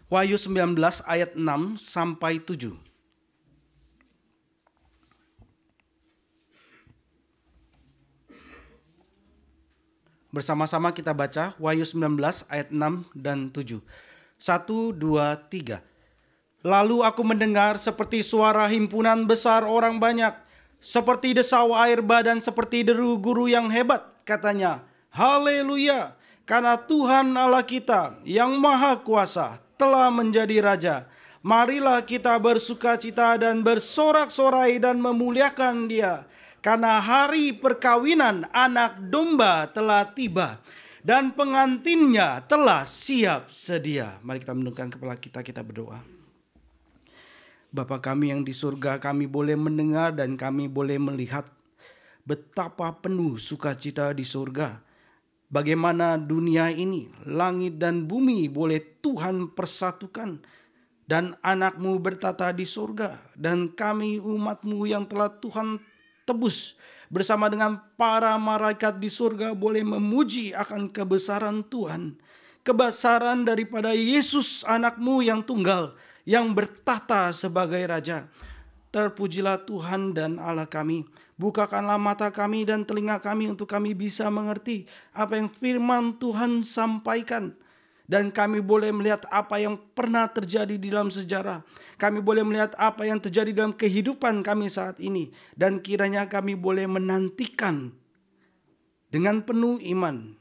Wahyu 19 ayat 6 sampai 7. Bersama-sama kita baca Wahyu 19 ayat 6 dan 7. 1, 2, 3. Lalu aku mendengar seperti suara himpunan besar orang banyak, seperti desau air bah dan seperti deru guru yang hebat. Katanya, haleluya, karena Tuhan Allah kita yang maha kuasa telah menjadi Raja. Marilah kita bersukacita dan bersorak-sorai dan memuliakan Dia. Karena hari perkawinan anak domba telah tiba dan pengantinnya telah siap sedia. Mari kita menundukkan kepala kita, kita berdoa. Bapa kami yang di surga, kami boleh mendengar dan kami boleh melihat betapa penuh sukacita di surga. Bagaimana dunia ini, langit dan bumi boleh Tuhan persatukan. Dan anak-Mu bertata di surga. Dan kami umat-Mu yang telah Tuhan tebus bersama dengan para malaikat di surga boleh memuji akan kebesaran Tuhan. Kebesaran daripada Yesus anak-Mu yang tunggal, yang bertata sebagai Raja. Terpujilah Tuhan dan Allah kami. Bukakanlah mata kami dan telinga kami untuk kami bisa mengerti apa yang firman Tuhan sampaikan. Dan kami boleh melihat apa yang pernah terjadi di dalam sejarah. Kami boleh melihat apa yang terjadi dalam kehidupan kami saat ini. Dan kiranya kami boleh menantikan dengan penuh iman,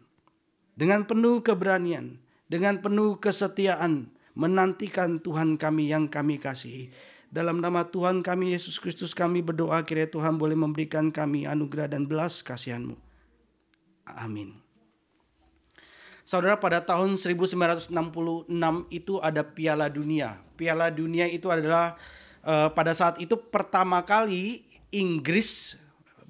dengan penuh keberanian, dengan penuh kesetiaan, menantikan Tuhan kami yang kami kasihi. Dalam nama Tuhan kami Yesus Kristus kami berdoa, kiranya Tuhan boleh memberikan kami anugerah dan belas kasihan-Mu. Amin. Saudara, pada tahun 1966 itu ada Piala Dunia. Piala Dunia itu adalah pada saat itu pertama kali Inggris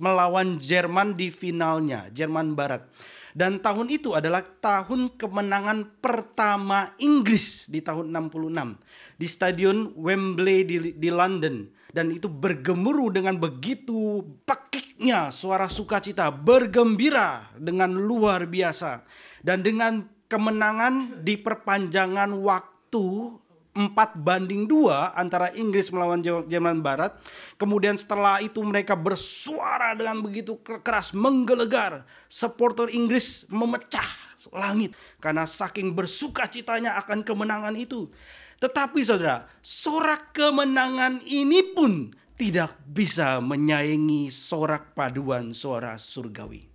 melawan Jerman di finalnya, Jerman Barat. Dan tahun itu adalah tahun kemenangan pertama Inggris di tahun 66 di Stadion Wembley di London. Dan itu bergemuruh dengan begitu pekiknya suara sukacita, bergembira dengan luar biasa. Dan dengan kemenangan di perpanjangan waktu 4-2 antara Inggris melawan Jerman Barat. Kemudian setelah itu mereka bersuara dengan begitu keras, menggelegar. Supporter Inggris memecah langit karena saking bersukacitanya akan kemenangan itu. Tetapi saudara, sorak kemenangan ini pun tidak bisa menyaingi sorak paduan suara surgawi.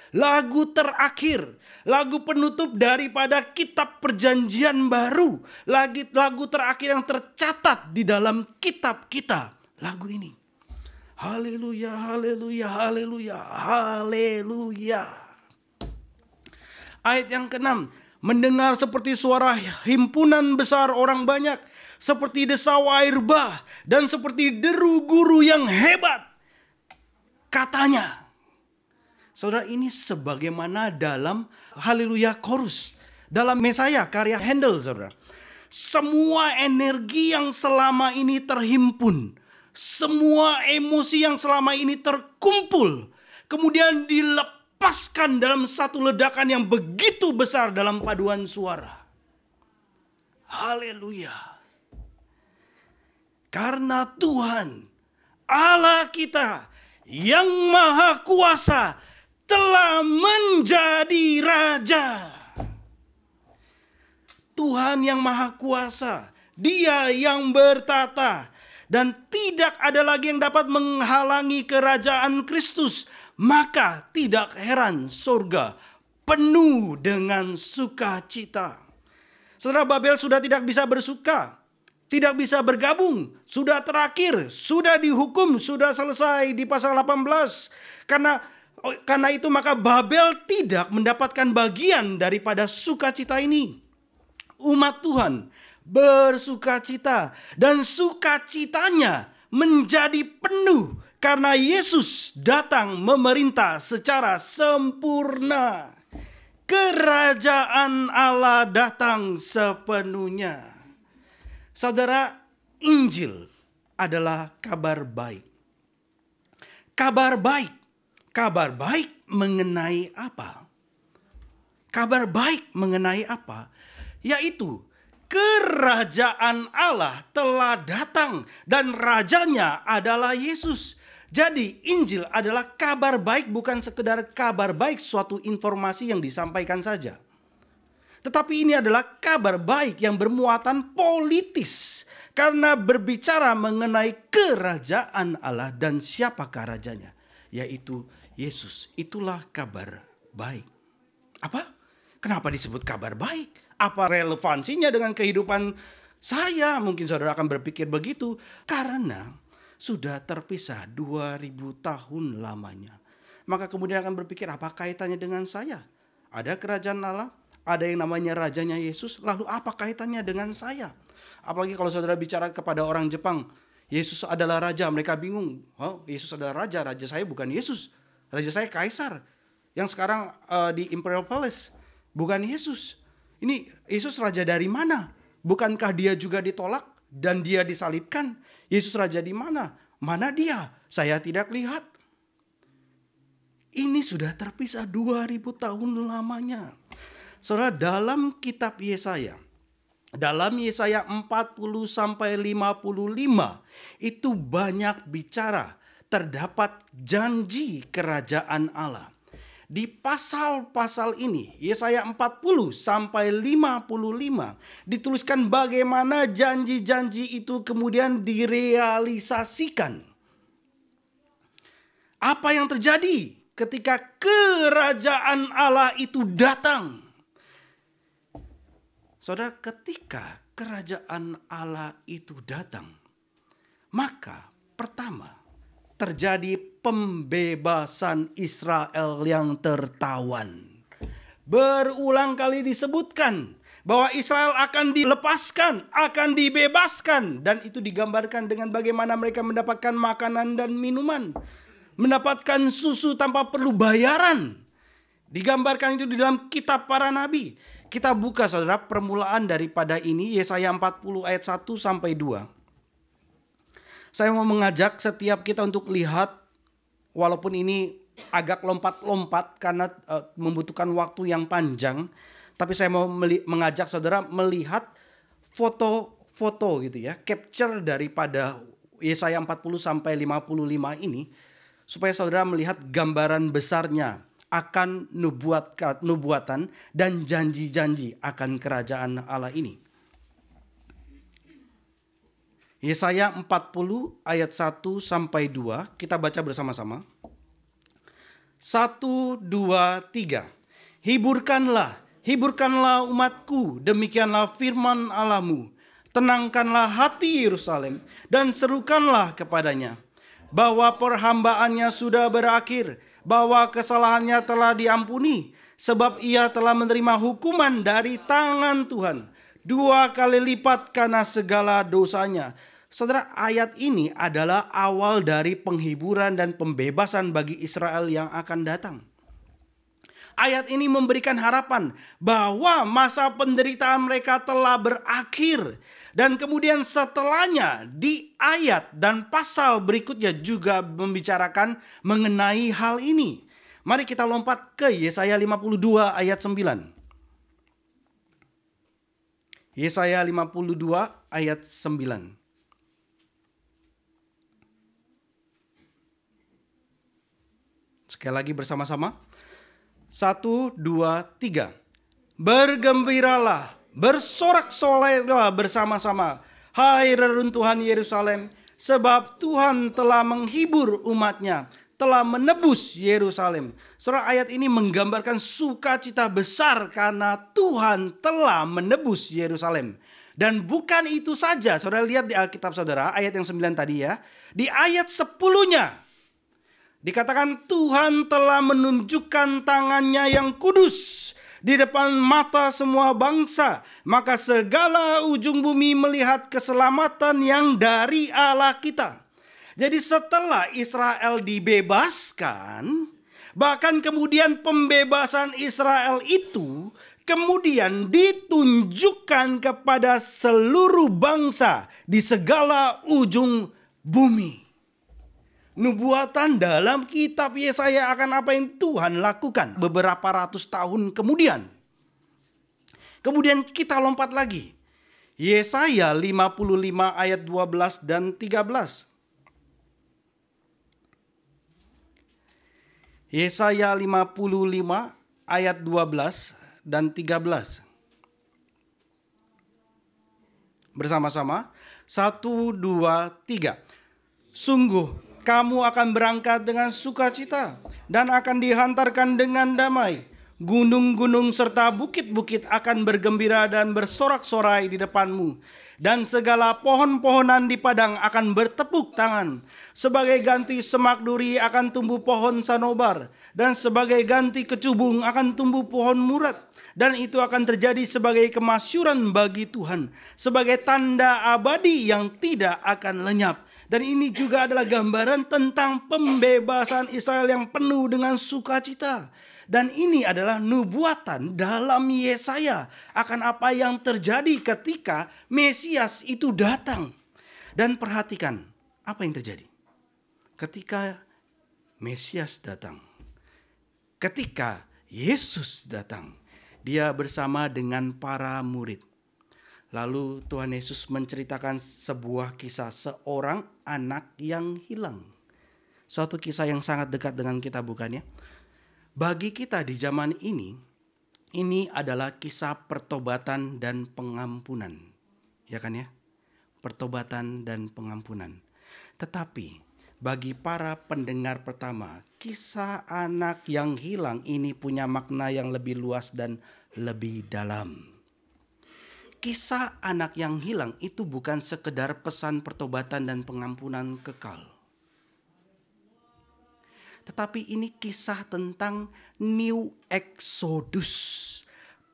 Lagu terakhir, lagu penutup daripada kitab perjanjian baru. Lagu terakhir yang tercatat di dalam kitab kita. Lagu ini. Haleluya, haleluya, haleluya, haleluya. Ayat yang ke-6. Mendengar seperti suara himpunan besar orang banyak. Seperti desau air bah. Dan seperti deru guru yang hebat. Katanya. Saudara, ini sebagaimana dalam Haleluya Chorus. Dalam Mesaya karya Handel, saudara. Semua energi yang selama ini terhimpun. Semua emosi yang selama ini terkumpul. Kemudian dilepaskan dalam satu ledakan yang begitu besar dalam paduan suara. Haleluya. Karena Tuhan, Allah kita yang maha kuasa, telah menjadi Raja. Tuhan yang maha kuasa, Dia yang bertata, dan tidak ada lagi yang dapat menghalangi kerajaan Kristus. Maka tidak heran surga penuh dengan sukacita. Saudara, Babel sudah tidak bisa bersuka, tidak bisa bergabung, sudah terakhir, sudah dihukum, sudah selesai di pasal 18. Karena itu maka Babel tidak mendapatkan bagian daripada sukacita ini. Umat Tuhan bersukacita dan sukacitanya menjadi penuh karena Yesus datang memerintah secara sempurna. Kerajaan Allah datang sepenuhnya. Saudara, Injil adalah kabar baik. Kabar baik. Kabar baik mengenai apa? Kabar baik mengenai apa? Yaitu kerajaan Allah telah datang dan rajanya adalah Yesus. Jadi Injil adalah kabar baik, bukan sekedar kabar baik suatu informasi yang disampaikan saja. Tetapi ini adalah kabar baik yang bermuatan politis. Karena berbicara mengenai kerajaan Allah dan siapakah rajanya. Yaitu Yesus. Itulah kabar baik. Apa? Kenapa disebut kabar baik? Apa relevansinya dengan kehidupan saya? Mungkin saudara akan berpikir begitu. Karena sudah terpisah 2000 tahun lamanya. Maka kemudian akan berpikir, apa kaitannya dengan saya? Ada kerajaan Allah, ada yang namanya rajanya Yesus. Lalu apa kaitannya dengan saya? Apalagi kalau saudara bicara kepada orang Jepang, Yesus adalah raja, mereka bingung. Oh, Yesus adalah raja, raja saya bukan Yesus. Raja saya kaisar. Yang sekarang di Imperial Palace, bukan Yesus. Ini Yesus raja dari mana? Bukankah dia juga ditolak dan dia disalibkan? Yesus raja di mana? Mana dia? Saya tidak lihat. Ini sudah terpisah 2000 tahun lamanya. Saudara, dalam kitab Yesaya, dalam Yesaya 40 sampai 55 itu banyak bicara, terdapat janji kerajaan Allah. Di pasal-pasal ini, Yesaya 40 sampai 55 dituliskan bagaimana janji-janji itu kemudian direalisasikan. Apa yang terjadi ketika kerajaan Allah itu datang? Saudara, ketika kerajaan Allah itu datang, maka pertama terjadi pembebasan Israel yang tertawan. Berulang kali disebutkan bahwa Israel akan dilepaskan, akan dibebaskan. Dan itu digambarkan dengan bagaimana mereka mendapatkan makanan dan minuman. Mendapatkan susu tanpa perlu bayaran. Digambarkan itu di dalam kitab para nabi. Kita buka saudara permulaan daripada ini, Yesaya 40 ayat 1 sampai 2. Saya mau mengajak setiap kita untuk lihat, walaupun ini agak lompat-lompat karena membutuhkan waktu yang panjang. Tapi saya mau mengajak saudara melihat foto-foto gitu ya, capture daripada Yesaya 40 sampai 55 ini. Supaya saudara melihat gambaran besarnya akan nubuatan dan janji-janji akan kerajaan Allah ini. Yesaya 40 ayat 1 sampai 2, kita baca bersama-sama. 1, 2, 3. Hiburkanlah, hiburkanlah umatku, demikianlah firman Allahmu. Tenangkanlah hati Yerusalem dan serukanlah kepadanya bahwa perhambaannya sudah berakhir, bahwa kesalahannya telah diampuni, sebab ia telah menerima hukuman dari tangan Tuhan 2 kali lipat karena segala dosanya. Saudara, ayat ini adalah awal dari penghiburan dan pembebasan bagi Israel yang akan datang. Ayat ini memberikan harapan bahwa masa penderitaan mereka telah berakhir. Dan kemudian setelahnya di ayat dan pasal berikutnya juga membicarakan mengenai hal ini. Mari kita lompat ke Yesaya 52 ayat 9. Yesaya 52 ayat 9. Sekali lagi bersama-sama. 1, 2, 3. Bergembiralah, bersorak-sorailah bersama-sama, hai reruntuhan Yerusalem, sebab Tuhan telah menghibur umatnya, telah menebus Yerusalem. Saudara, ayat ini menggambarkan sukacita besar karena Tuhan telah menebus Yerusalem. Dan bukan itu saja, saudara lihat di Alkitab saudara, ayat yang 9 tadi ya. Di ayat 10-nya dikatakan Tuhan telah menunjukkan tangannya yang kudus di depan mata semua bangsa. Maka segala ujung bumi melihat keselamatan yang dari Allah kita. Jadi setelah Israel dibebaskan, bahkan kemudian pembebasan Israel itu kemudian ditunjukkan kepada seluruh bangsa di segala ujung bumi. Nubuatan dalam kitab Yesaya akan apa yang Tuhan lakukan beberapa ratus tahun kemudian. Kemudian kita lompat lagi. Yesaya 55 ayat 12 dan 13. Yesaya 55 ayat 12 dan 13. Bersama-sama. 1, 2, 3. Sungguh kamu akan berangkat dengan sukacita dan akan dihantarkan dengan damai. Gunung-gunung serta bukit-bukit akan bergembira dan bersorak-sorai di depanmu. Dan segala pohon-pohonan di padang akan bertepuk tangan. Sebagai ganti semak duri akan tumbuh pohon sanobar. Dan sebagai ganti kecubung akan tumbuh pohon murad. Dan itu akan terjadi sebagai kemasyuran bagi Tuhan. Sebagai tanda abadi yang tidak akan lenyap. Dan ini juga adalah gambaran tentang pembebasan Israel yang penuh dengan sukacita. Dan ini adalah nubuatan dalam Yesaya akan apa yang terjadi ketika Mesias itu datang. Dan perhatikan apa yang terjadi ketika Mesias datang. Ketika Yesus datang, dia bersama dengan para murid. Lalu Tuhan Yesus menceritakan sebuah kisah seorang anak yang hilang. Suatu kisah yang sangat dekat dengan kita, bukannya? Bagi kita di zaman ini adalah kisah pertobatan dan pengampunan. Ya kan ya? Pertobatan dan pengampunan. Tetapi bagi para pendengar pertama, kisah anak yang hilang ini punya makna yang lebih luas dan lebih dalam. Kisah anak yang hilang itu bukan sekedar pesan pertobatan dan pengampunan kekal. Tetapi ini kisah tentang New Exodus,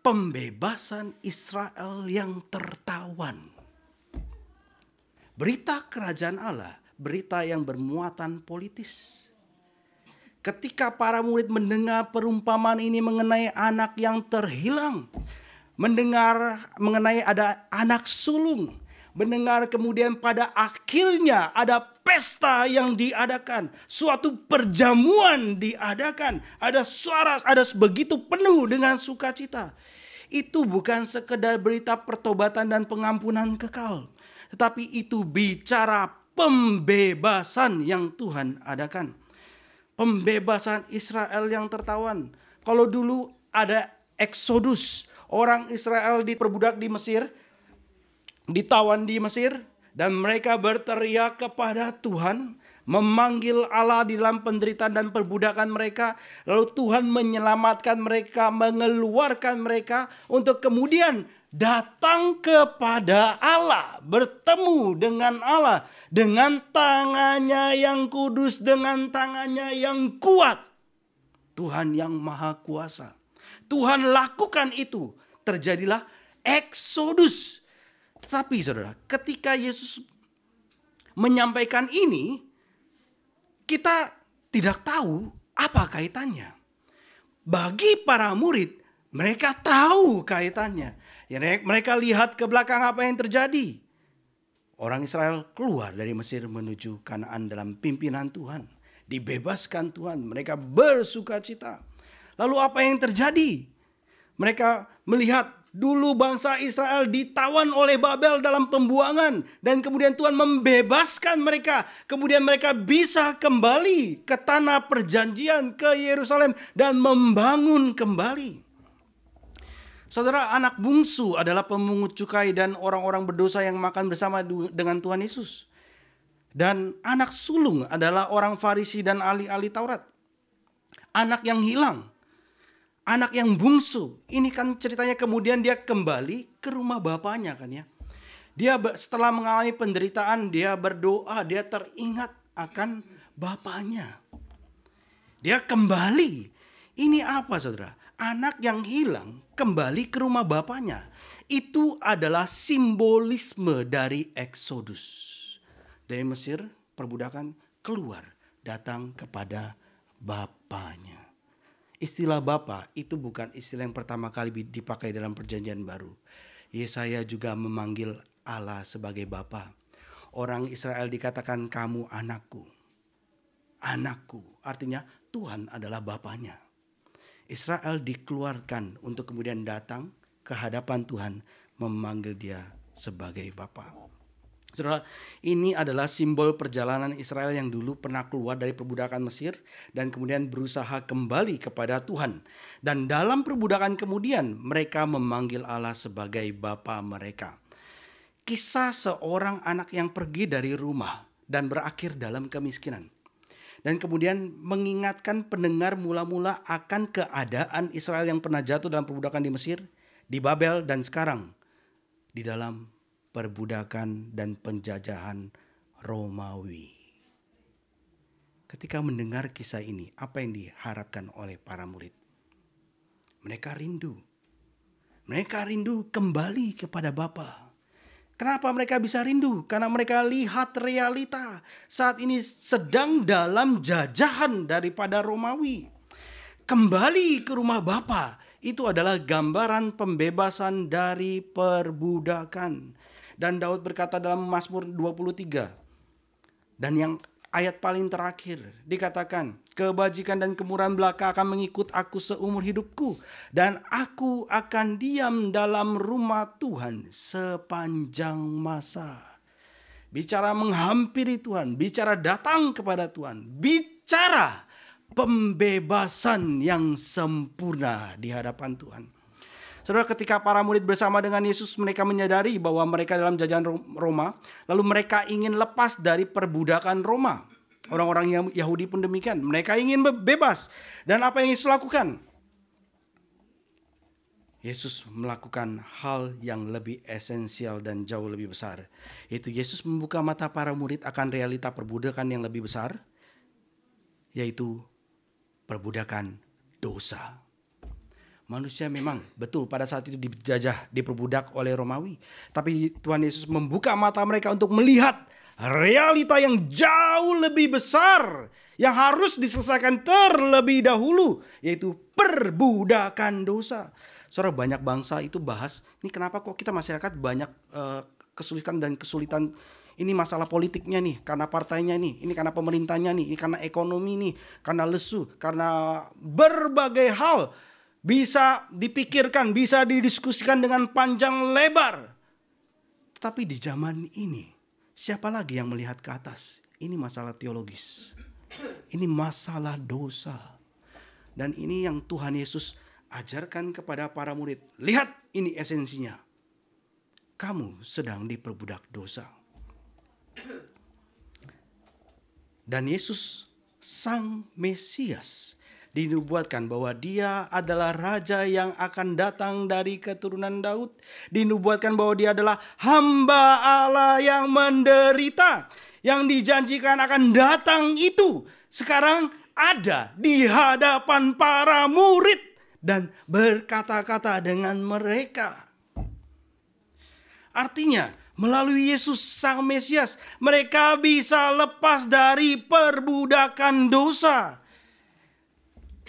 pembebasan Israel yang tertawan. Berita kerajaan Allah, berita yang bermuatan politis. Ketika para murid mendengar perumpamaan ini mengenai anak yang terhilang, mendengar mengenai ada anak sulung, mendengar kemudian pada akhirnya ada pesta yang diadakan, suatu perjamuan diadakan, ada suara, ada begitu penuh dengan sukacita. Itu bukan sekedar berita pertobatan dan pengampunan kekal, tetapi itu bicara pembebasan yang Tuhan adakan. Pembebasan Israel yang tertawan. Kalau dulu ada Exodus, orang Israel diperbudak di Mesir, ditawan di Mesir, dan mereka berteriak kepada Tuhan, memanggil Allah di dalam penderitaan dan perbudakan mereka. Lalu Tuhan menyelamatkan mereka, mengeluarkan mereka untuk kemudian datang kepada Allah, bertemu dengan Allah dengan tangannya yang kudus, dengan tangannya yang kuat. Tuhan yang maha kuasa. Tuhan lakukan itu. Terjadilah Exodus. Tetapi saudara, ketika Yesus menyampaikan ini, kita tidak tahu apa kaitannya. Bagi para murid, mereka tahu kaitannya. Ya, mereka lihat ke belakang apa yang terjadi. Orang Israel keluar dari Mesir menuju Kanaan dalam pimpinan Tuhan. Dibebaskan Tuhan, mereka bersukacita. Lalu apa yang terjadi? Mereka melihat dulu bangsa Israel ditawan oleh Babel dalam pembuangan. Dan kemudian Tuhan membebaskan mereka. Kemudian mereka bisa kembali ke tanah perjanjian, ke Yerusalem. Dan membangun kembali. Saudara, anak bungsu adalah pemungut cukai dan orang-orang berdosa yang makan bersama dengan Tuhan Yesus. Dan anak sulung adalah orang Farisi dan ahli-ahli Taurat. Anak yang hilang. Anak yang bungsu, ini kan ceritanya kemudian dia kembali ke rumah bapaknya kan ya. Dia setelah mengalami penderitaan, dia berdoa, dia teringat akan bapaknya. Dia kembali. Ini apa saudara? Anak yang hilang kembali ke rumah bapaknya. Itu adalah simbolisme dari Exodus. Dari Mesir, perbudakan, keluar, datang kepada bapaknya. Istilah Bapa itu bukan istilah yang pertama kali dipakai dalam perjanjian baru. Yesaya juga memanggil Allah sebagai Bapa. Orang Israel dikatakan kamu anakku. Anakku artinya Tuhan adalah Bapanya. Israel dikeluarkan untuk kemudian datang ke hadapan Tuhan memanggil dia sebagai Bapa. Saudara, ini adalah simbol perjalanan Israel yang dulu pernah keluar dari perbudakan Mesir dan kemudian berusaha kembali kepada Tuhan. Dan dalam perbudakan kemudian mereka memanggil Allah sebagai Bapa mereka. Kisah seorang anak yang pergi dari rumah dan berakhir dalam kemiskinan. Dan kemudian mengingatkan pendengar mula-mula akan keadaan Israel yang pernah jatuh dalam perbudakan di Mesir, di Babel, dan sekarang di dalam perbudakan dan penjajahan Romawi. Ketika mendengar kisah ini, apa yang diharapkan oleh para murid? Mereka rindu. Mereka rindu kembali kepada Bapa. Kenapa mereka bisa rindu? Karena mereka lihat realita saat ini sedang dalam jajahan daripada Romawi. Kembali ke rumah Bapa itu adalah gambaran pembebasan dari perbudakan. Dan Daud berkata dalam Mazmur 23. Dan yang ayat paling terakhir dikatakan, kebajikan dan kemurahan belaka akan mengikut aku seumur hidupku. Dan aku akan diam dalam rumah Tuhan sepanjang masa. Bicara menghampiri Tuhan, bicara datang kepada Tuhan, bicara pembebasan yang sempurna di hadapan Tuhan. Saudara, ketika para murid bersama dengan Yesus, mereka menyadari bahwa mereka dalam jajahan Roma, lalu mereka ingin lepas dari perbudakan Roma. Orang-orang Yahudi pun demikian, mereka ingin bebas. Dan apa yang Yesus lakukan? Yesus melakukan hal yang lebih esensial dan jauh lebih besar. Yaitu Yesus membuka mata para murid akan realita perbudakan yang lebih besar, yaitu perbudakan dosa. Manusia memang betul pada saat itu dijajah, diperbudak oleh Romawi. Tapi Tuhan Yesus membuka mata mereka untuk melihat realita yang jauh lebih besar yang harus diselesaikan terlebih dahulu, yaitu perbudakan dosa. Saudara, banyak bangsa itu bahas, ini kenapa kok kita masyarakat banyak kesulitan dan kesulitan. Ini masalah politiknya nih, karena partainya nih, ini karena pemerintahnya nih, ini karena ekonomi nih, karena lesu, karena berbagai hal. Bisa dipikirkan, bisa didiskusikan dengan panjang lebar. Tapi di zaman ini, siapa lagi yang melihat ke atas? Ini masalah teologis. Ini masalah dosa. Dan ini yang Tuhan Yesus ajarkan kepada para murid. Lihat, ini esensinya. Kamu sedang diperbudak dosa. Dan Yesus, Sang Mesias, dinubuatkan bahwa dia adalah raja yang akan datang dari keturunan Daud. Dinubuatkan bahwa dia adalah hamba Allah yang menderita. Yang dijanjikan akan datang itu sekarang ada di hadapan para murid. Dan berkata-kata dengan mereka. Artinya melalui Yesus Sang Mesias mereka bisa lepas dari perbudakan dosa.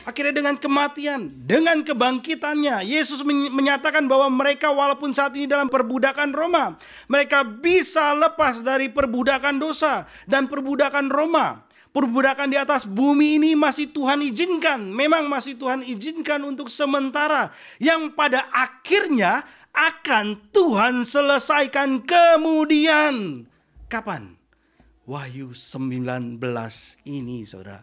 Akhirnya dengan kematian, dengan kebangkitannya, Yesus menyatakan bahwa mereka walaupun saat ini dalam perbudakan Roma, mereka bisa lepas dari perbudakan dosa dan perbudakan Roma. Perbudakan di atas bumi ini masih Tuhan izinkan, memang masih Tuhan izinkan untuk sementara, yang pada akhirnya akan Tuhan selesaikan kemudian. Kapan? Wahyu 19 ini, saudara.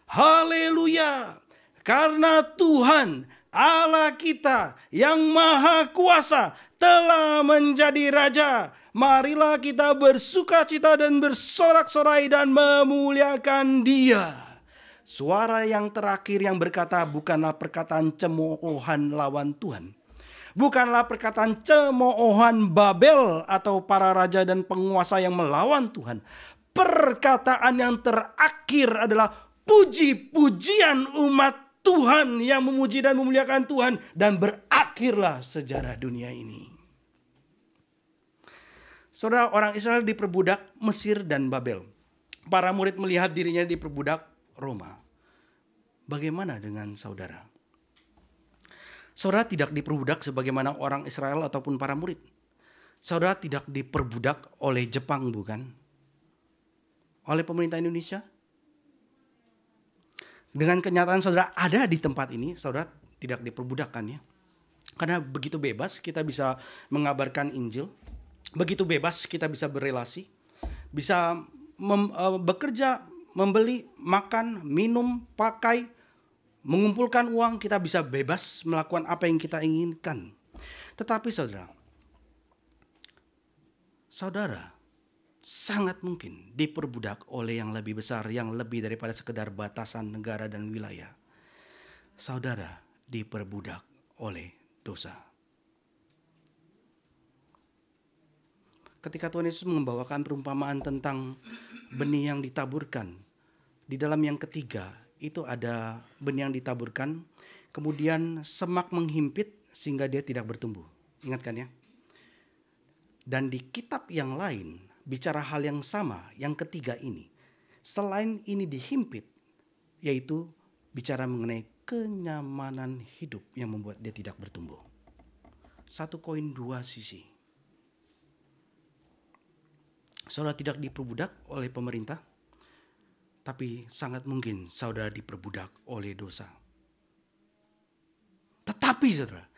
Haleluya! Karena Tuhan Allah kita yang maha kuasa telah menjadi Raja. Marilah kita bersuka-cita dan bersorak-sorai dan memuliakan Dia. Suara yang terakhir yang berkata bukanlah perkataan cemoohan lawan Tuhan. Bukanlah perkataan cemoohan Babel atau para raja dan penguasa yang melawan Tuhan. Perkataan yang terakhir adalah puji-pujian umat Tuhan yang memuji dan memuliakan Tuhan. Dan berakhirlah sejarah dunia ini. Saudara, orang Israel diperbudak Mesir dan Babel. Para murid melihat dirinya diperbudak Roma. Bagaimana dengan saudara? Saudara tidak diperbudak sebagaimana orang Israel ataupun para murid. Saudara tidak diperbudak oleh Jepang, bukan? Oleh pemerintah Indonesia? Dengan kenyataan saudara ada di tempat ini, saudara tidak diperbudakkan ya. Karena begitu bebas kita bisa mengabarkan Injil. Begitu bebas kita bisa berelasi, bisa bekerja, membeli, makan, minum, pakai, mengumpulkan uang, kita bisa bebas melakukan apa yang kita inginkan. Tetapi saudara sangat mungkin diperbudak oleh yang lebih besar, yang lebih daripada sekedar batasan negara dan wilayah. Saudara diperbudak oleh dosa. Ketika Tuhan Yesus membawakan perumpamaan tentang benih yang ditaburkan, di dalam yang ketiga itu ada benih yang ditaburkan, kemudian semak menghimpit sehingga dia tidak bertumbuh. Ingat kan ya? Dan di kitab yang lain bicara hal yang sama, yang ketiga ini. Selain ini dihimpit, yaitu bicara mengenai kenyamanan hidup yang membuat dia tidak bertumbuh. Satu koin dua sisi. Saudara tidak diperbudak oleh pemerintah, tapi sangat mungkin saudara diperbudak oleh dosa. Tetapi saudara,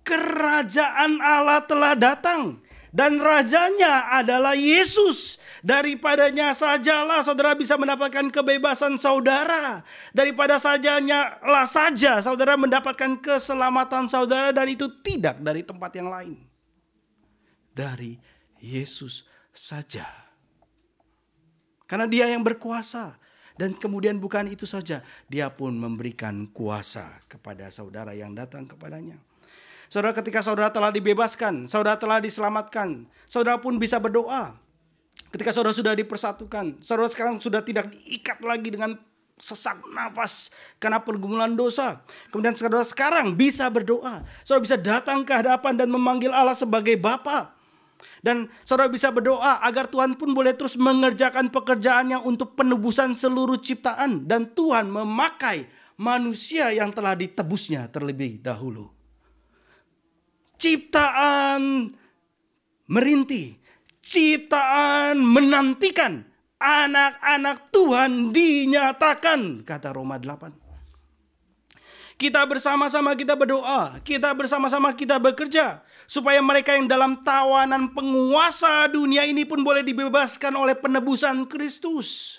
kerajaan Allah telah datang dan rajanya adalah Yesus. Daripadanya sajalah saudara bisa mendapatkan kebebasan saudara. Daripada sajanya lah saja saudara mendapatkan keselamatan saudara, dan itu tidak dari tempat yang lain. Dari Yesus saja. Karena dia yang berkuasa. Dan kemudian bukan itu saja, dia pun memberikan kuasa kepada saudara yang datang kepadanya. Saudara, ketika saudara telah dibebaskan, saudara telah diselamatkan, saudara pun bisa berdoa. Ketika saudara sudah dipersatukan, saudara sekarang sudah tidak diikat lagi dengan sesak nafas karena pergumulan dosa. Kemudian saudara sekarang bisa berdoa. Saudara bisa datang ke hadapan dan memanggil Allah sebagai Bapa. Dan saudara bisa berdoa agar Tuhan pun boleh terus mengerjakan pekerjaannya untuk penebusan seluruh ciptaan. Dan Tuhan memakai manusia yang telah ditebusnya terlebih dahulu. Ciptaan merintih, ciptaan menantikan anak-anak Tuhan dinyatakan, kata Roma 8. Kita bersama-sama kita berdoa, kita bersama-sama kita bekerja, supaya mereka yang dalam tawanan penguasa dunia ini pun boleh dibebaskan oleh penebusan Kristus.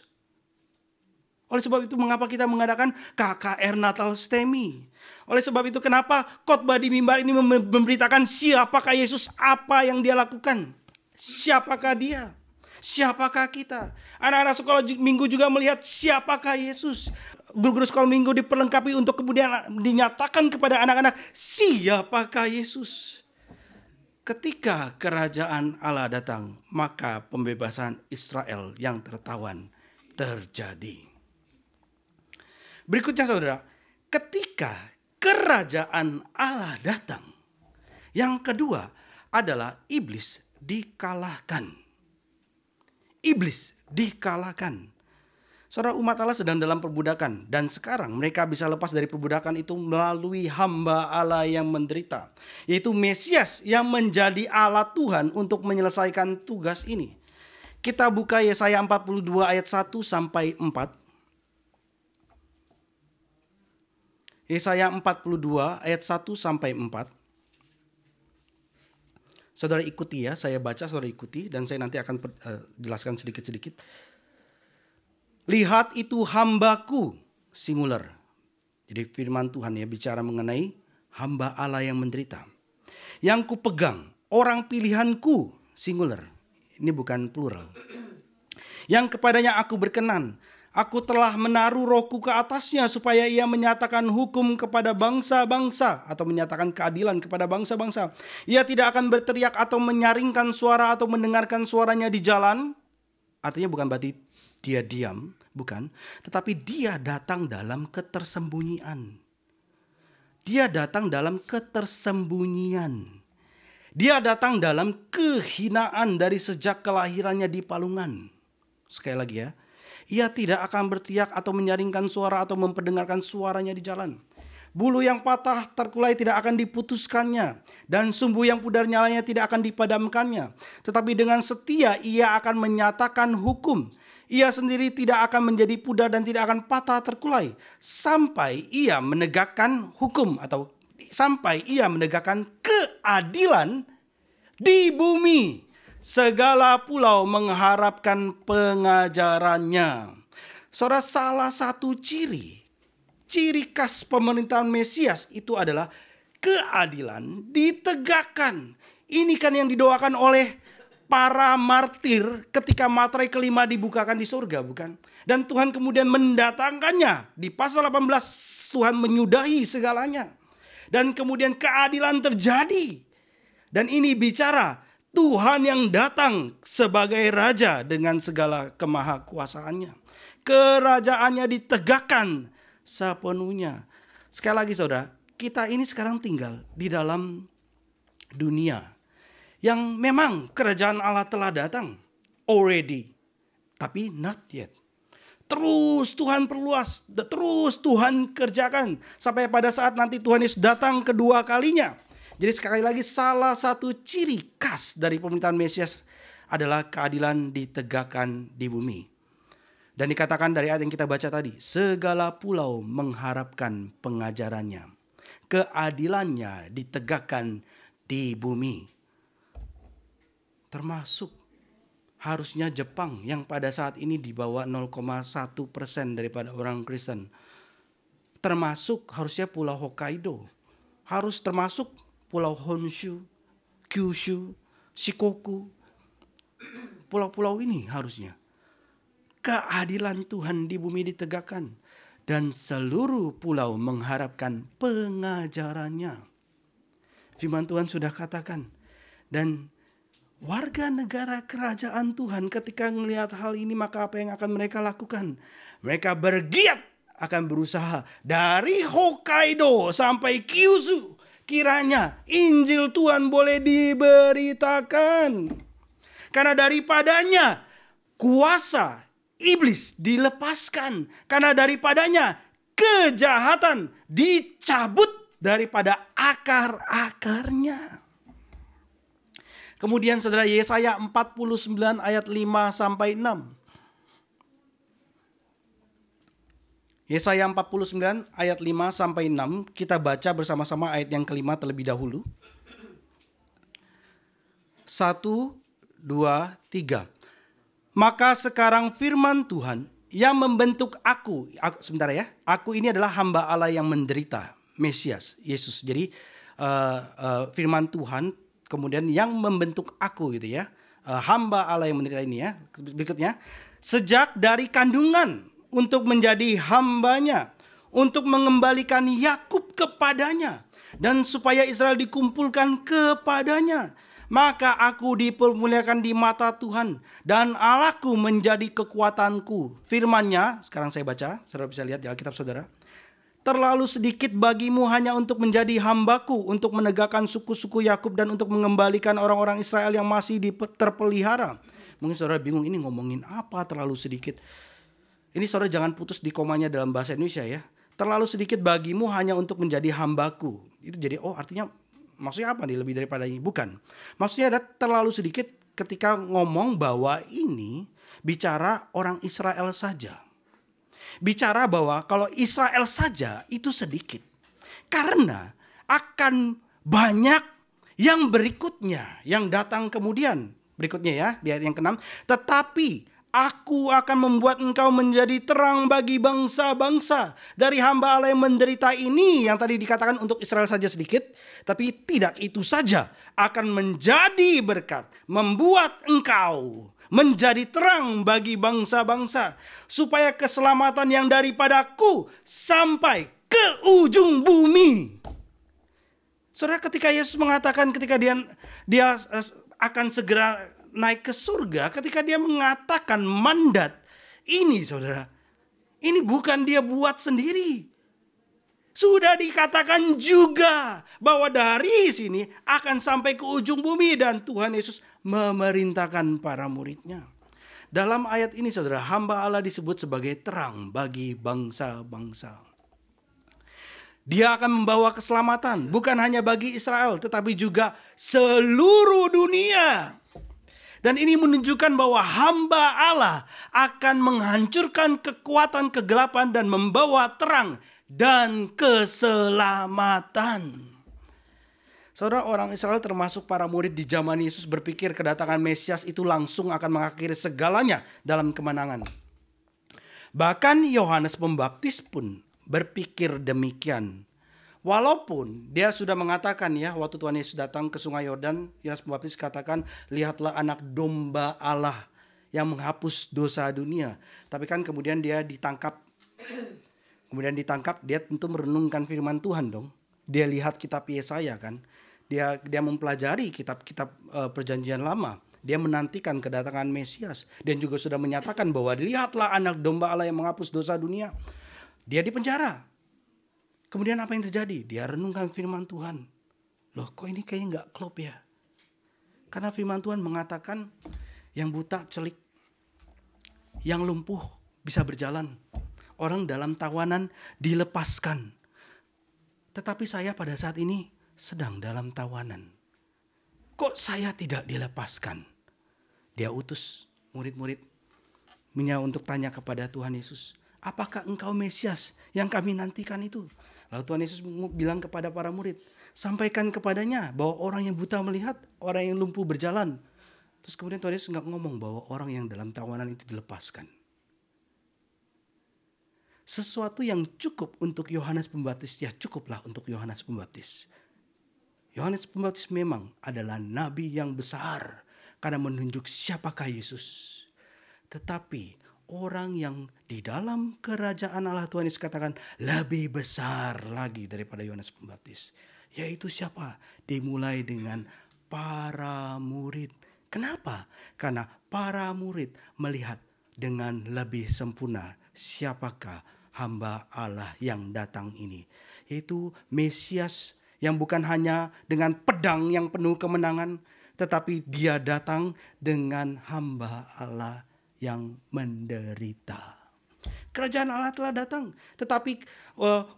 Oleh sebab itu mengapa kita mengadakan KKR Natal STEMI. Oleh sebab itu kenapa khotbah di mimbar ini memberitakan siapakah Yesus, apa yang dia lakukan. Siapakah dia? Siapakah kita? Anak-anak sekolah minggu juga melihat siapakah Yesus. Guru-guru sekolah minggu diperlengkapi untuk kemudian dinyatakan kepada anak-anak siapakah Yesus. Ketika kerajaan Allah datang, maka pembebasan Israel yang tertawan terjadi. Berikutnya saudara, ketika kerajaan Allah datang, yang kedua adalah iblis dikalahkan. Iblis dikalahkan. Saudara, umat Allah sedang dalam perbudakan, dan sekarang mereka bisa lepas dari perbudakan itu melalui hamba Allah yang menderita, yaitu Mesias yang menjadi alat Tuhan untuk menyelesaikan tugas ini. Kita buka Yesaya 42 ayat 1 sampai 4. Yesaya 42 ayat 1 sampai 4. Saudara ikuti ya, saya baca, saudara ikuti, dan saya nanti akan jelaskan sedikit-sedikit. Lihat itu hambaku, singular. Jadi firman Tuhan ya bicara mengenai hamba Allah yang menderita. Yang kupegang, orang pilihanku, singular. Ini bukan plural. Yang kepadanya aku berkenan. Aku telah menaruh rohku ke atasnya supaya ia menyatakan hukum kepada bangsa-bangsa atau menyatakan keadilan kepada bangsa-bangsa. Ia tidak akan berteriak atau menyaringkan suara atau mendengarkan suaranya di jalan. Artinya bukan berarti dia diam, bukan. Tetapi dia datang dalam ketersembunyian. Dia datang dalam ketersembunyian. Dia datang dalam kehinaan dari sejak kelahirannya di palungan. Sekali lagi ya. Ia tidak akan berteriak atau menyaringkan suara atau memperdengarkan suaranya di jalan. Bulu yang patah terkulai tidak akan diputuskannya. Dan sumbu yang pudar nyalanya tidak akan dipadamkannya. Tetapi dengan setia ia akan menyatakan hukum. Ia sendiri tidak akan menjadi pudar dan tidak akan patah terkulai. Sampai ia menegakkan hukum atau sampai ia menegakkan keadilan di bumi. segala pulau mengharapkan pengajarannya. Saudara, salah satu ciri khas pemerintahan Mesias itu adalah keadilan ditegakkan. Ini kan yang didoakan oleh para martir ketika materai kelima dibukakan di surga, bukan? Dan Tuhan kemudian mendatangkannya. Di pasal 18 Tuhan menyudahi segalanya. Dan kemudian keadilan terjadi. Dan ini bicara Tuhan yang datang sebagai raja dengan segala kemahakuasaannya. Kerajaannya ditegakkan sepenuhnya. Sekali lagi saudara, kita ini sekarang tinggal di dalam dunia yang memang kerajaan Allah telah datang already, tapi not yet. Terus Tuhan perluas, terus Tuhan kerjakan sampai pada saat nanti Tuhan Yesus datang kedua kalinya. Jadi sekali lagi salah satu ciri khas dari pemerintahan Mesias adalah keadilan ditegakkan di bumi. Dan dikatakan dari ayat yang kita baca tadi, segala pulau mengharapkan pengajarannya. Keadilannya ditegakkan di bumi. Termasuk harusnya Jepang yang pada saat ini di bawah 0,1% daripada orang Kristen. Termasuk harusnya Pulau Hokkaido. Harus termasuk Pulau Honshu, Kyushu, Shikoku. Pulau-pulau ini harusnya. Keadilan Tuhan di bumi ditegakkan. Dan seluruh pulau mengharapkan pengajarannya. Firman Tuhan sudah katakan. Dan warga negara kerajaan Tuhan ketika melihat hal ini, maka apa yang akan mereka lakukan? Mereka bergiat akan berusaha dari Hokkaido sampai Kyushu. Kiranya Injil Tuhan boleh diberitakan. Karena daripadanya kuasa iblis dilepaskan. Karena daripadanya kejahatan dicabut daripada akar-akarnya. Kemudian saudara, Yesaya 49 ayat 5 sampai 6. Yesaya 49 ayat 5 sampai 6. Kita baca bersama-sama ayat yang kelima terlebih dahulu. 1, 2, 3. Maka sekarang firman Tuhan yang membentuk aku sebentar ya. Aku ini adalah hamba Allah yang menderita, Mesias, Yesus. Jadi firman Tuhan kemudian yang membentuk aku gitu ya. Hamba Allah yang menderita ini ya. Berikutnya, sejak dari kandungan untuk menjadi hambanya, untuk mengembalikan Yakub kepadanya, dan supaya Israel dikumpulkan kepadanya. Maka aku dipermuliakan di mata Tuhan, dan Allahku menjadi kekuatanku. Firman-Nya, sekarang saya baca, saudara bisa lihat di Alkitab saudara. Terlalu sedikit bagimu hanya untuk menjadi hambaku, untuk menegakkan suku-suku Yakub dan untuk mengembalikan orang-orang Israel yang masih terpelihara. Mungkin saudara bingung, ini ngomongin apa terlalu sedikit. Ini saudara jangan putus di komanya dalam bahasa Indonesia ya. Terlalu sedikit bagimu hanya untuk menjadi hambaku. Itu jadi artinya maksudnya apa nih lebih daripada ini? Bukan. Maksudnya ada terlalu sedikit ketika ngomong bahwa ini bicara orang Israel saja. Bicara bahwa kalau Israel saja itu sedikit. Karena akan banyak yang berikutnya yang datang kemudian. Berikutnya ya di ayat yang ke-6. Tetapi aku akan membuat engkau menjadi terang bagi bangsa-bangsa. Dari hamba Allah yang menderita ini, yang tadi dikatakan untuk Israel saja sedikit, tapi tidak itu saja, akan menjadi berkat, membuat engkau menjadi terang bagi bangsa-bangsa, supaya keselamatan yang daripadaku sampai ke ujung bumi. Saudara, ketika Yesus mengatakan ketika dia akan segera naik ke surga, ketika dia mengatakan mandat ini, saudara, ini bukan dia buat sendiri. Sudah dikatakan juga bahwa dari sini akan sampai ke ujung bumi, dan Tuhan Yesus memerintahkan para muridnya. Dalam ayat ini saudara, hamba Allah disebut sebagai terang bagi bangsa-bangsa. Dia akan membawa keselamatan bukan hanya bagi Israel tetapi juga seluruh dunia. Dan ini menunjukkan bahwa hamba Allah akan menghancurkan kekuatan kegelapan dan membawa terang dan keselamatan. Saudara, orang Israel termasuk para murid di zaman Yesus berpikir kedatangan Mesias itu langsung akan mengakhiri segalanya dalam kemenangan. Bahkan Yohanes Pembaptis pun berpikir demikian. Walaupun dia sudah mengatakan ya, waktu Tuhan Yesus datang ke sungai Yordan, Yohanes Pembaptis katakan, lihatlah anak domba Allah yang menghapus dosa dunia. Tapi kan kemudian dia ditangkap. Dia tentu merenungkan firman Tuhan dong. Dia lihat kitab Yesaya kan. Dia mempelajari kitab-kitab perjanjian lama. Dia menantikan kedatangan Mesias. Dan juga sudah menyatakan bahwa lihatlah anak domba Allah yang menghapus dosa dunia. Dia dipenjara. Kemudian apa yang terjadi? Dia renungkan firman Tuhan. Loh, kok ini kayaknya gak klop ya? Karena firman Tuhan mengatakan yang buta celik, yang lumpuh bisa berjalan, orang dalam tawanan dilepaskan. Tetapi saya pada saat ini sedang dalam tawanan. Kok saya tidak dilepaskan? Dia utus murid-muridnya untuk tanya kepada Tuhan Yesus, apakah engkau Mesias yang kami nantikan itu? Lalu Tuhan Yesus bilang kepada para murid, sampaikan kepadanya bahwa orang yang buta melihat, orang yang lumpuh berjalan. Terus kemudian Tuhan Yesus nggak ngomong bahwa orang yang dalam tawanan itu dilepaskan. Sesuatu yang cukup untuk Yohanes Pembaptis, ya cukuplah untuk Yohanes Pembaptis. Yohanes Pembaptis memang adalah nabi yang besar karena menunjuk siapakah Yesus. Tetapi orang yang di dalam kerajaan Allah, Tuhan Yesus katakan lebih besar lagi daripada Yohanes Pembaptis. Yaitu siapa? Dimulai dengan para murid. Kenapa? Karena para murid melihat dengan lebih sempurna siapakah hamba Allah yang datang ini. Yaitu Mesias yang bukan hanya dengan pedang yang penuh kemenangan, tetapi dia datang dengan hamba Allah yang menderita. Kerajaan Allah telah datang, tetapi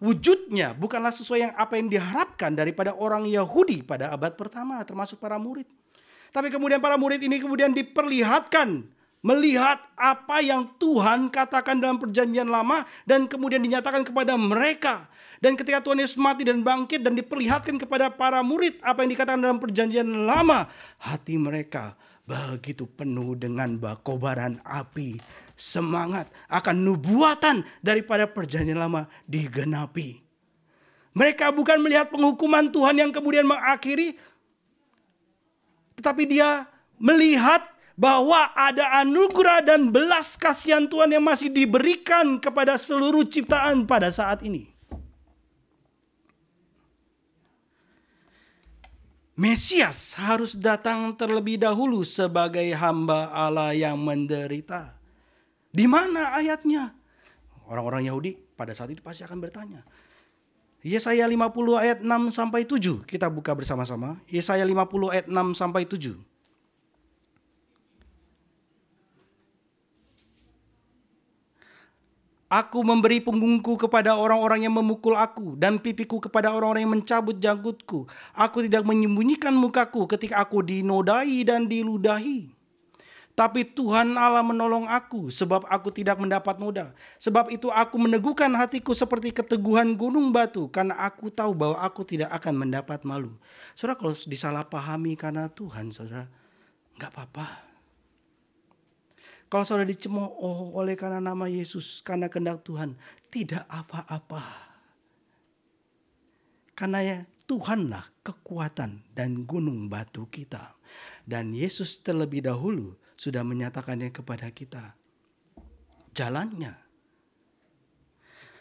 wujudnya bukanlah sesuai yang apa yang diharapkan daripada orang Yahudi pada abad pertama, termasuk para murid. Tapi kemudian para murid ini kemudian diperlihatkan melihat apa yang Tuhan katakan dalam perjanjian lama dan kemudian dinyatakan kepada mereka. Dan ketika Tuhan Yesus mati dan bangkit dan diperlihatkan kepada para murid apa yang dikatakan dalam perjanjian lama, hati mereka begitu penuh dengan kobaran api, semangat akan nubuatan daripada perjanjian lama digenapi. Mereka bukan melihat penghukuman Tuhan yang kemudian mengakhiri, tetapi dia melihat bahwa ada anugerah dan belas kasihan Tuhan yang masih diberikan kepada seluruh ciptaan pada saat ini. Mesias harus datang terlebih dahulu sebagai hamba Allah yang menderita. Di mana ayatnya? Orang-orang Yahudi pada saat itu pasti akan bertanya. Yesaya 50 ayat 6 sampai 7. Kita buka bersama-sama. Yesaya 50 ayat 6 sampai 7. Aku memberi punggungku kepada orang-orang yang memukul aku, dan pipiku kepada orang-orang yang mencabut janggutku. Aku tidak menyembunyikan mukaku ketika aku dinodai dan diludahi. Tapi Tuhan Allah menolong aku, sebab aku tidak mendapat noda. Sebab itu aku meneguhkan hatiku seperti keteguhan gunung batu, karena aku tahu bahwa aku tidak akan mendapat malu. Saudara, kalau disalahpahami karena Tuhan, saudara, nggak apa-apa. Kalau saudara dicemooh oleh karena nama Yesus, karena kehendak Tuhan, tidak apa-apa. Karena ya Tuhanlah kekuatan dan gunung batu kita. Dan Yesus terlebih dahulu sudah menyatakannya kepada kita. Jalannya.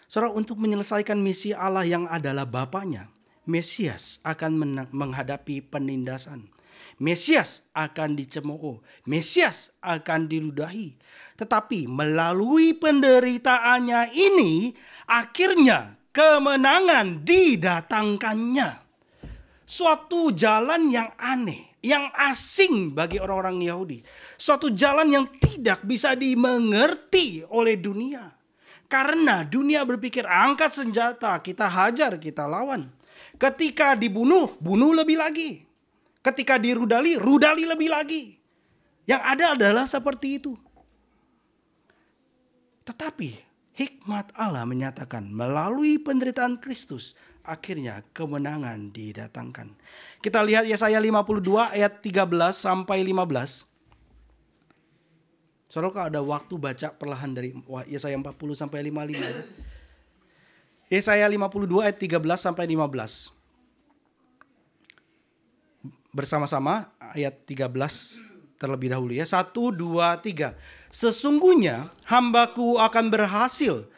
Saudara, untuk menyelesaikan misi Allah yang adalah Bapaknya, Mesias akan menghadapi penindasan. Mesias akan dicemooh, Mesias akan diludahi. Tetapi melalui penderitaannya ini, akhirnya kemenangan didatangkannya. Suatu jalan yang aneh, yang asing bagi orang-orang Yahudi. Suatu jalan yang tidak bisa dimengerti oleh dunia. Karena dunia berpikir angkat senjata, kita hajar, kita lawan. Ketika dibunuh, bunuh lebih lagi. Ketika dirudali, rudali lebih lagi. Yang ada adalah seperti itu. Tetapi hikmat Allah menyatakan melalui penderitaan Kristus akhirnya kemenangan didatangkan. Kita lihat Yesaya 52 ayat 13 sampai 15. Saudara, kalau ada waktu baca perlahan dari Yesaya 40 sampai 55. Yesaya 52 ayat 13 sampai 15. Bersama-sama ayat 13 terlebih dahulu ya. 1, 2, 3. Sesungguhnya hambaku akan berhasil.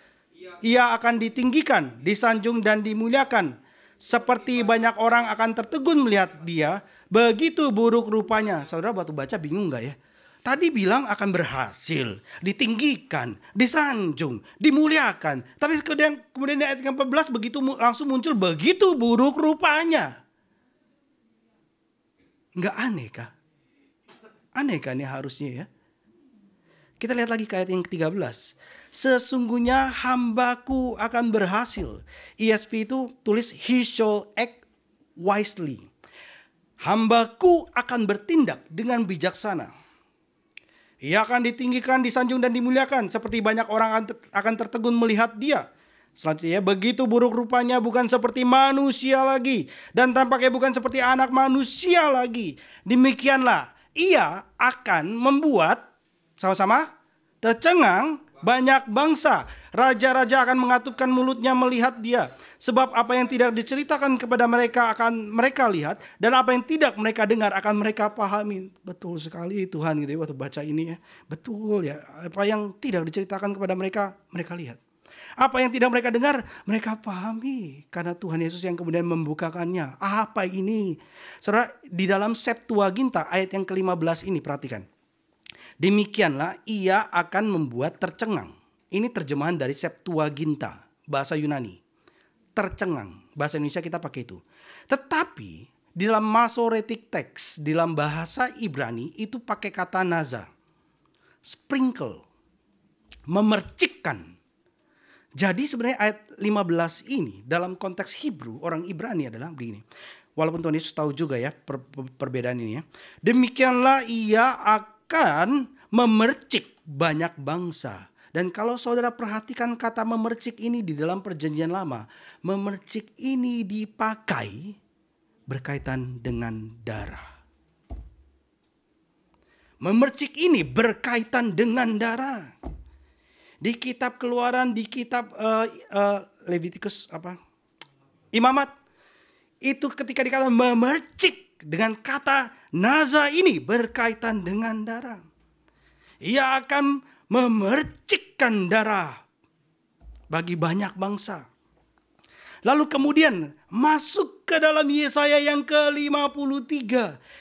Ia akan ditinggikan, disanjung dan dimuliakan. Seperti banyak orang akan tertegun melihat dia, begitu buruk rupanya. Saudara waktu baca bingung gak ya? Tadi bilang akan berhasil, ditinggikan, disanjung, dimuliakan. Tapi kemudian di ayat 14 begitu langsung muncul begitu buruk rupanya. Nggak aneh kah? Aneh kan ya harusnya ya. Kita lihat lagi ke ayat yang ke-13. Sesungguhnya hambaku akan berhasil. ESV itu tulis he shall act wisely. Hambaku akan bertindak dengan bijaksana. Ia akan ditinggikan, disanjung dan dimuliakan. Seperti banyak orang akan tertegun melihat dia. Selanjutnya, begitu buruk rupanya bukan seperti manusia lagi. Dan tampaknya bukan seperti anak manusia lagi. Demikianlah ia akan membuat, sama-sama, tercengang banyak bangsa. Raja-raja akan mengatupkan mulutnya melihat dia. Sebab apa yang tidak diceritakan kepada mereka akan mereka lihat. Dan apa yang tidak mereka dengar akan mereka pahami. Betul sekali Tuhan gitu ya waktu baca ini ya. Betul ya. Apa yang tidak diceritakan kepada mereka, mereka lihat. Apa yang tidak mereka dengar, mereka pahami. Karena Tuhan Yesus yang kemudian membukakannya. Apa ini? Saudara, di dalam Septuaginta ayat yang ke-15 ini perhatikan. Demikianlah ia akan membuat tercengang. Ini terjemahan dari Septuaginta, bahasa Yunani. Tercengang, bahasa Indonesia kita pakai itu. Tetapi di dalam Masoretic text, di dalam bahasa Ibrani itu pakai kata naza. Sprinkle, memercikkan. Jadi sebenarnya ayat 15 ini dalam konteks Hebrew, orang Ibrani adalah begini. Walaupun Tuhan Yesus tahu juga ya perbedaan ini ya. Demikianlah ia akan memercik banyak bangsa. Dan kalau saudara perhatikan kata memercik ini di dalam perjanjian lama. Memercik ini dipakai berkaitan dengan darah. Memercik ini berkaitan dengan darah. Di kitab Keluaran, di kitab Leviticus Imamat. Itu ketika dikatakan memercik dengan kata naza ini berkaitan dengan darah. Ia akan memercikkan darah bagi banyak bangsa. Lalu kemudian masuk ke dalam Yesaya yang ke-53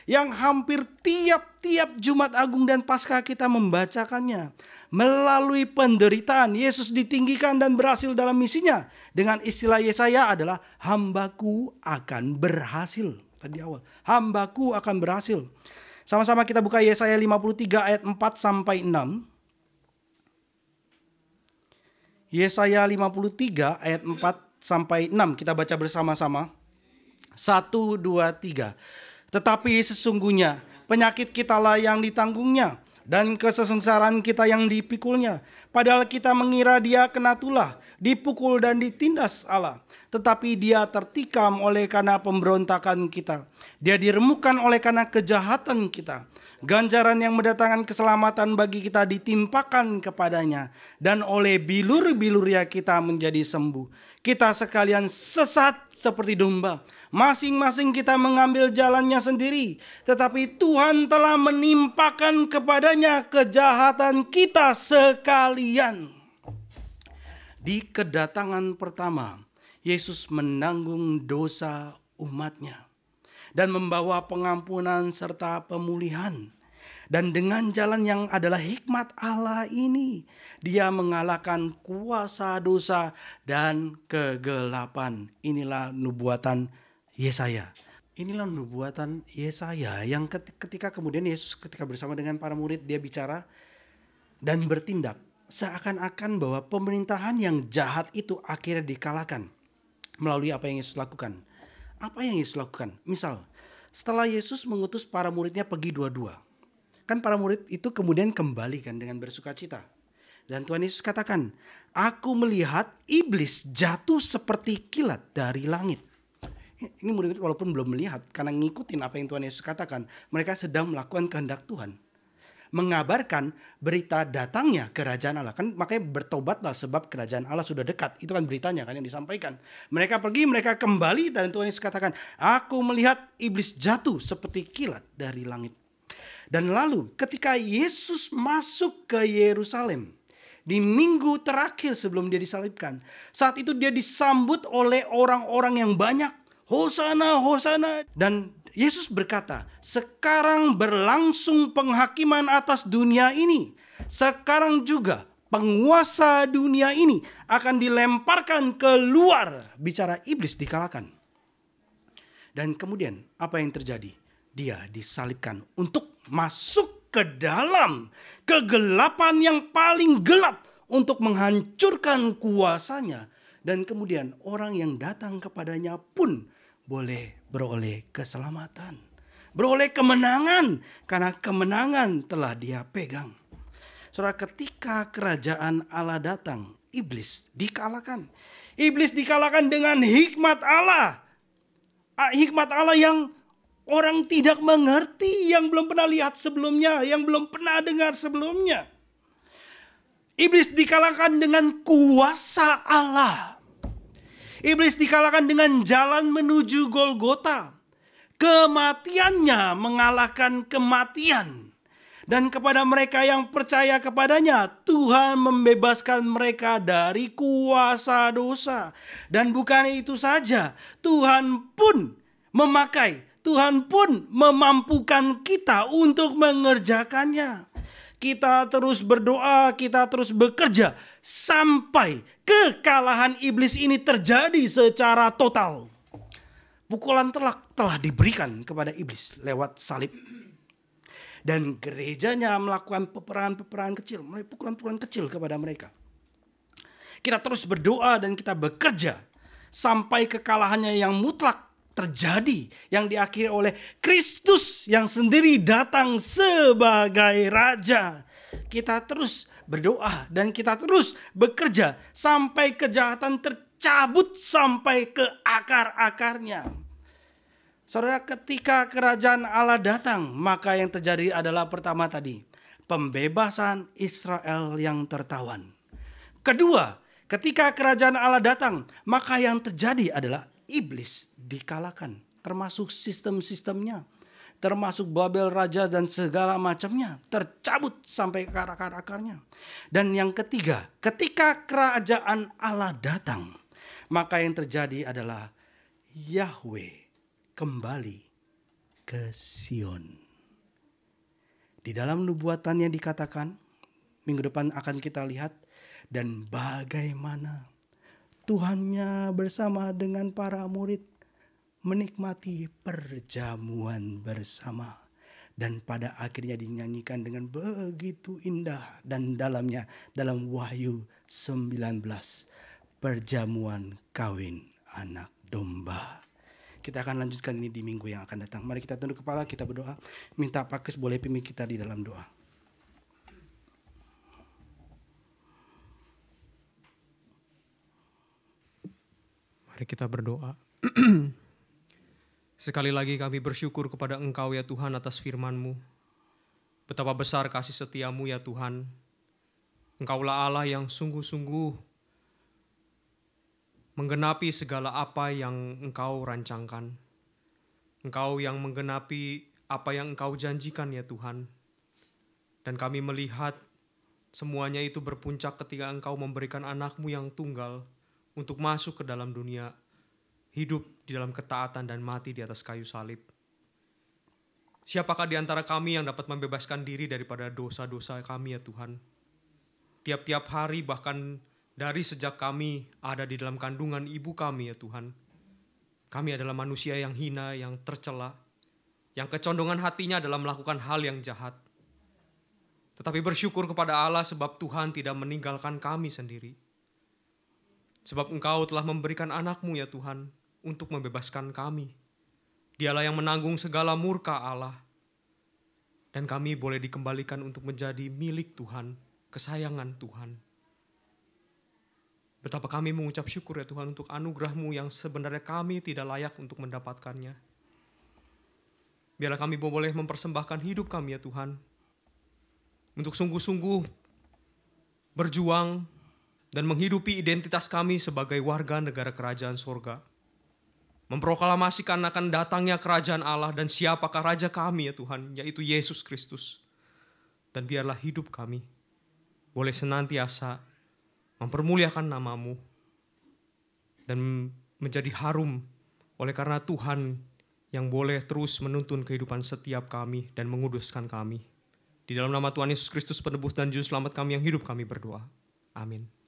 yang hampir tiap-tiap Jumat Agung dan Paskah kita membacakannya. Melalui penderitaan Yesus ditinggikan dan berhasil dalam misinya. Dengan istilah Yesaya adalah hambaku akan berhasil. Tadi awal, hambaku akan berhasil. Sama-sama kita buka Yesaya 53 ayat 4 sampai 6. Yesaya 53 ayat 4 sampai 6 kita baca bersama-sama. 1, 2, 3. Tetapi sesungguhnya penyakit kitalah yang ditanggungnya dan kesengsaraan kita yang dipikulnya. Padahal kita mengira dia kena tulah, dipukul dan ditindas Allah. Tetapi dia tertikam oleh karena pemberontakan kita. Dia diremukkan oleh karena kejahatan kita. Ganjaran yang mendatangkan keselamatan bagi kita ditimpakan kepadanya. Dan oleh bilur-bilurnya kita menjadi sembuh. Kita sekalian sesat seperti domba. Masing-masing kita mengambil jalannya sendiri. Tetapi Tuhan telah menimpakan kepadanya kejahatan kita sekalian. Di kedatangan pertama, Yesus menanggung dosa umatnya. Dan membawa pengampunan serta pemulihan. Dan dengan jalan yang adalah hikmat Allah ini, dia mengalahkan kuasa dosa dan kegelapan. Inilah nubuatan Yesaya. Inilah nubuatan Yesaya yang ketika kemudian Yesus ketika bersama dengan para murid dia bicara dan bertindak. Seakan-akan bahwa pemerintahan yang jahat itu akhirnya dikalahkan melalui apa yang Yesus lakukan. Apa yang Yesus lakukan? Misal, setelah Yesus mengutus para muridnya pergi dua-dua. Kan para murid itu kemudian kembali kan dengan bersuka cita. Dan Tuhan Yesus katakan, aku melihat iblis jatuh seperti kilat dari langit. Ini murid walaupun belum melihat, karena ngikutin apa yang Tuhan Yesus katakan, mereka sedang melakukan kehendak Tuhan. Mengabarkan berita datangnya kerajaan Allah. Kan makanya bertobatlah sebab kerajaan Allah sudah dekat. Itu kan beritanya kan yang disampaikan. Mereka pergi, mereka kembali, dan Tuhan Yesus katakan, aku melihat iblis jatuh seperti kilat dari langit. Dan lalu ketika Yesus masuk ke Yerusalem di minggu terakhir sebelum dia disalibkan, saat itu dia disambut oleh orang-orang yang banyak. Hosana, Hosana. Dan Yesus berkata, sekarang berlangsung penghakiman atas dunia ini. Sekarang juga penguasa dunia ini akan dilemparkan keluar. Bicara iblis dikalahkan. Dan kemudian apa yang terjadi? Dia disalibkan untuk masuk ke dalam kegelapan yang paling gelap untuk menghancurkan kuasanya. Dan kemudian orang yang datang kepadanya pun boleh beroleh keselamatan, beroleh kemenangan, karena kemenangan telah dia pegang. Saudara, ketika kerajaan Allah datang, iblis dikalahkan. Iblis dikalahkan dengan hikmat Allah. Hikmat Allah yang orang tidak mengerti, yang belum pernah lihat sebelumnya, yang belum pernah dengar sebelumnya. Iblis dikalahkan dengan kuasa Allah. Iblis dikalahkan dengan jalan menuju Golgota. Kematiannya mengalahkan kematian. Dan kepada mereka yang percaya kepadanya, Tuhan membebaskan mereka dari kuasa dosa. Dan bukan itu saja, Tuhan pun memampukan kita untuk mengerjakannya. Kita terus berdoa, kita terus bekerja sampai kekalahan iblis ini terjadi secara total. Pukulan telah diberikan kepada iblis lewat salib. Dan gerejanya melakukan peperangan kecil, mulai pukulan-pukulan kecil kepada mereka. Kita terus berdoa dan kita bekerja sampai kekalahannya yang mutlak terjadi, yang diakhiri oleh Kristus yang sendiri datang sebagai Raja. Kita terus berdoa dan kita terus bekerja sampai kejahatan tercabut sampai ke akar-akarnya. Saudara, ketika kerajaan Allah datang, maka yang terjadi adalah pertama tadi, pembebasan Israel yang tertawan. Kedua, ketika kerajaan Allah datang, maka yang terjadi adalah iblis dikalahkan, termasuk sistem-sistemnya, termasuk Babel Raja dan segala macamnya, tercabut sampai ke akar-akarnya. Dan yang ketiga, ketika kerajaan Allah datang, maka yang terjadi adalah Yahweh kembali ke Sion. Di dalam nubuatannya dikatakan, minggu depan akan kita lihat, dan bagaimana Tuhannya bersama dengan para murid menikmati perjamuan bersama. Dan pada akhirnya dinyanyikan dengan begitu indah dan dalamnya dalam Wahyu 19. Perjamuan kawin anak domba. Kita akan lanjutkan ini di minggu yang akan datang. Mari kita tunduk kepala, kita berdoa. Minta Pak Kris boleh pimpin kita di dalam doa. Mari kita berdoa. Sekali lagi kami bersyukur kepada Engkau ya Tuhan atas firman-Mu. Betapa besar kasih setia-Mu ya Tuhan. Engkaulah Allah yang sungguh-sungguh menggenapi segala apa yang Engkau rancangkan. Engkau yang menggenapi apa yang Engkau janjikan ya Tuhan. Dan kami melihat semuanya itu berpuncak ketika Engkau memberikan anak-Mu yang tunggal untuk masuk ke dalam dunia, hidup di dalam ketaatan dan mati di atas kayu salib. Siapakah di antara kami yang dapat membebaskan diri daripada dosa-dosa kami ya Tuhan? Tiap-tiap hari bahkan dari sejak kami ada di dalam kandungan ibu kami ya Tuhan. Kami adalah manusia yang hina, yang tercela, yang kecondongan hatinya adalah melakukan hal yang jahat. Tetapi bersyukur kepada Allah sebab Tuhan tidak meninggalkan kami sendiri. Sebab Engkau telah memberikan anak-Mu ya Tuhan untuk membebaskan kami. Dialah yang menanggung segala murka Allah. Dan kami boleh dikembalikan untuk menjadi milik Tuhan. kesayangan Tuhan. Betapa kami mengucap syukur ya Tuhan untuk anugerah-Mu yang sebenarnya kami tidak layak untuk mendapatkannya. Biarlah kami boleh mempersembahkan hidup kami ya Tuhan, untuk sungguh-sungguh berjuang dan menghidupi identitas kami sebagai warga negara kerajaan surga. Memproklamasikan akan datangnya kerajaan Allah dan siapakah Raja kami ya Tuhan, yaitu Yesus Kristus. Dan biarlah hidup kami boleh senantiasa mempermuliakan nama-Mu dan menjadi harum oleh karena Tuhan yang boleh terus menuntun kehidupan setiap kami dan menguduskan kami. Di dalam nama Tuhan Yesus Kristus penebus dan juru selamat kami yang hidup kami berdoa. Amin.